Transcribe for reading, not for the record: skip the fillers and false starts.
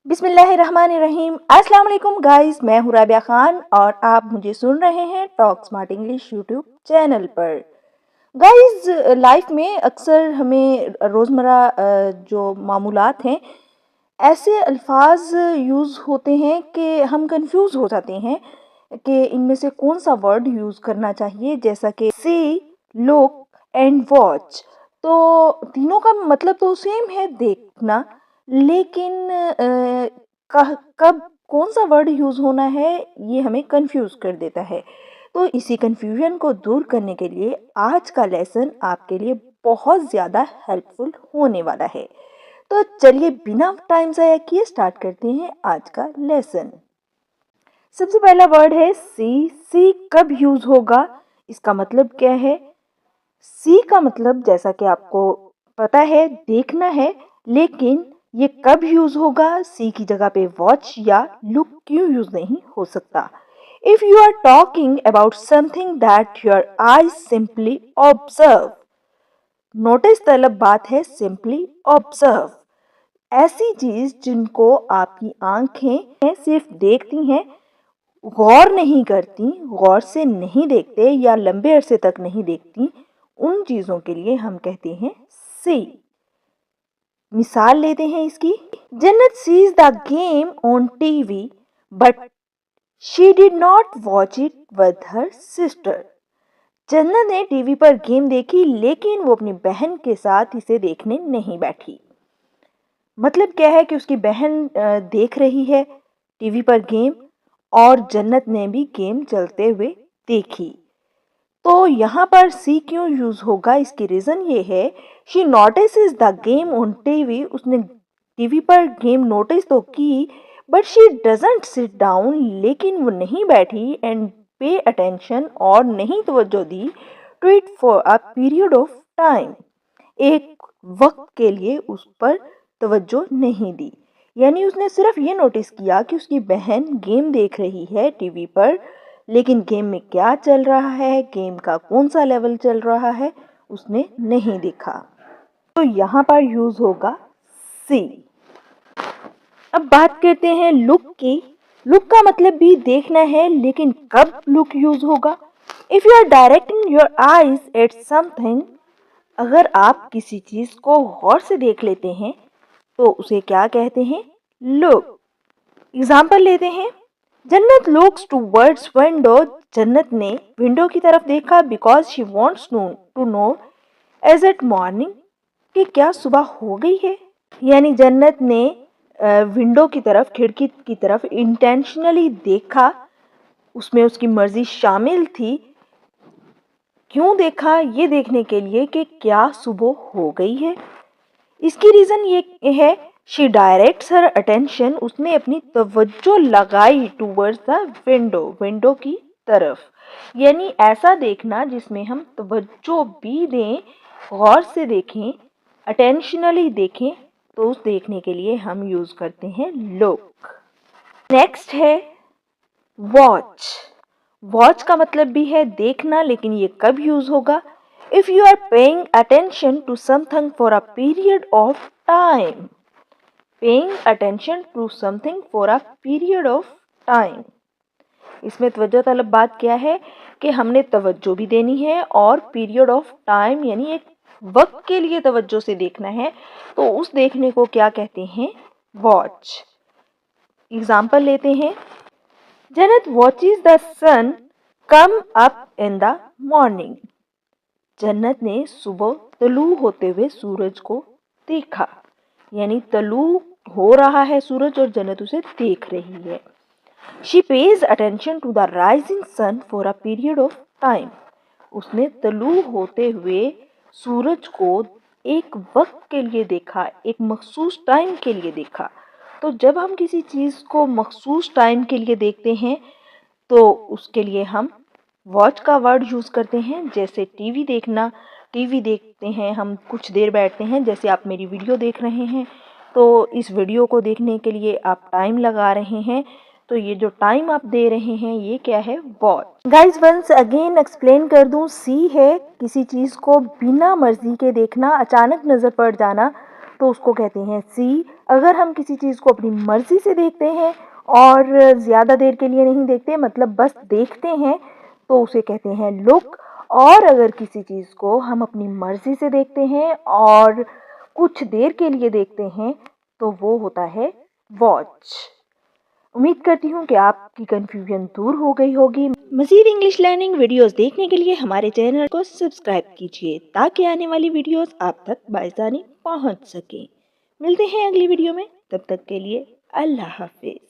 बिस्मिल्लाहिर्रहमानिर्रहीम। अस्सलाम वालेकुम गाइस, मैं हूँ राबिया खान और आप मुझे सुन रहे हैं talk smart English YouTube channel पर। गाइस, लाइफ में अक्सर हमें रोज़मर्रा जो मामूलात हैं, ऐसे अल्फाज यूज़ होते हैं कि हम कंफ्यूज हो जाते हैं कि इनमें से कौन सा वर्ड यूज़ करना चाहिए, जैसा कि सी, लुक एंड वॉच। तो तीनों का मतलब तो सेम है, देखना, लेकिन कब कौन सा वर्ड यूज़ होना है ये हमें कंफ्यूज कर देता है। तो इसी कंफ्यूजन को दूर करने के लिए आज का लेसन आपके लिए बहुत ज़्यादा हेल्पफुल होने वाला है। तो चलिए बिना टाइम ज़ाया किए स्टार्ट करते हैं आज का लेसन। सबसे पहला वर्ड है सी। सी कब यूज़ होगा, इसका मतलब क्या है? सी का मतलब जैसा कि आपको पता है, देखना है, लेकिन ये कब यूज होगा? सी की जगह पे वॉच या लुक क्यों यूज नहीं हो सकता? If you are talking about something that your eyes simply observe. Notice तलब बात है सिंपली ऑब्जर्व। ऐसी चीज जिनको आपकी आंखें सिर्फ देखती हैं, गौर नहीं करती, गौर से नहीं देखते या लंबे अरसे तक नहीं देखती, उन चीज़ों के लिए हम कहते हैं सी। मिसाल लेते हैं इसकी। Jannat sees the game on TV but she did not watch it with her sister. Jannat ने टीवी पर गेम देखी, लेकिन वो अपनी बहन के साथ इसे देखने नहीं बैठी। मतलब क्या है कि उसकी बहन देख रही है टीवी पर गेम और जन्नत ने भी गेम चलते हुए देखी। तो यहाँ पर सी क्यों यूज होगा, इसकी रीजन ये है, she notices the game on TV. उसने टीवी पर गेम नोटिस तो की, but she doesn't sit down, लेकिन वो नहीं बैठी एंड पे अटेंशन, और नहीं तवज्जो दी, to it for a period of time. एक वक्त के लिए उस पर तवज्जो नहीं दी। यानी उसने सिर्फ ये नोटिस किया कि उसकी बहन गेम देख रही है टीवी पर, लेकिन गेम में क्या चल रहा है, गेम का कौन सा लेवल चल रहा है, उसने नहीं देखा। तो यहाँ पर यूज होगा सी। अब बात करते हैं लुक की। लुक का मतलब भी देखना है, लेकिन कब लुक यूज होगा? If you are directing your eyes at something, अगर आप किसी चीज को गौर से देख लेते हैं तो उसे क्या कहते हैं? लुक। एग्जाम्पल लेते हैं। जन्नत लुक्स टूवर्ड्स विंडो। जन्नत ने विंडो की तरफ देखा because she wants to know as it morning, कि क्या सुबह हो गई है। यानी जन्नत ने विंडो की तरफ, खिड़की की तरफ इंटेंशनली देखा, उसमें उसकी मर्जी शामिल थी। क्यों देखा? ये देखने के लिए कि क्या सुबह हो गई है। इसकी रीजन ये है, शी डायरेक्ट्स हर अटेंशन, उसने अपनी तवज्जो लगाई टूवर्ड्स द विंडो, विंडो की तरफ। यानी ऐसा देखना जिसमें हम तवज्जो भी दें, गौर से देखें, अटेंशनली देखें, तो उस देखने के लिए हम यूज करते हैं लुक। नेक्स्ट है वॉच। वॉच का मतलब भी है देखना, लेकिन ये कब यूज होगा? If you are paying attention to something for a period of time. Paying attention to something for a period of time, इसमें तवज्जो तलब बात क्या है कि हमने तवज्जो भी देनी है और पीरियड ऑफ टाइम यानी एक वक्त के लिए तवज्जो से देखना है, तो उस देखने को क्या कहते हैं? वॉच। एग्जाम्पल लेते हैं। Jannat watches the sun come up in the morning. Jannat ने सुबह तलू होते हुए सूरज को देखा। यानी तलू हो रहा है सूरज और जन्नत उसे देख रही है। She pays attention to the rising sun for a period of time. उसने तलू होते हुए सूरज को एक वक्त के लिए देखा, एक मखसूस टाइम के लिए देखा। तो जब हम किसी चीज़ को मखसूस टाइम के लिए देखते हैं तो उसके लिए हम वॉच का वर्ड यूज़ करते हैं। जैसे टीवी देखना, टीवी देखते हैं हम, कुछ देर बैठते हैं, जैसे आप मेरी वीडियो देख रहे हैं, तो इस वीडियो को देखने के लिए आप टाइम लगा रहे हैं, तो ये जो टाइम आप दे रहे हैं ये क्या है? Watch. Guys once again explain कर दूं, सी है किसी चीज़ को बिना मर्जी के देखना, अचानक नज़र पड़ जाना, तो उसको कहते हैं सी। अगर हम किसी चीज़ को अपनी मर्ज़ी से देखते हैं और ज़्यादा देर के लिए नहीं देखते, मतलब बस देखते हैं, तो उसे कहते हैं लुक। और अगर किसी चीज़ को हम अपनी मर्ज़ी से देखते हैं और कुछ देर के लिए देखते हैं, तो वो होता है वॉच। उम्मीद करती हूँ कि आपकी कन्फ्यूजन दूर हो गई होगी। मज़ीद इंग्लिश लर्निंग वीडियोस देखने के लिए हमारे चैनल को सब्सक्राइब कीजिए ताकि आने वाली वीडियोस आप तक बासानी पहुँच सकें। मिलते हैं अगली वीडियो में, तब तक के लिए अल्लाह हाफिज़।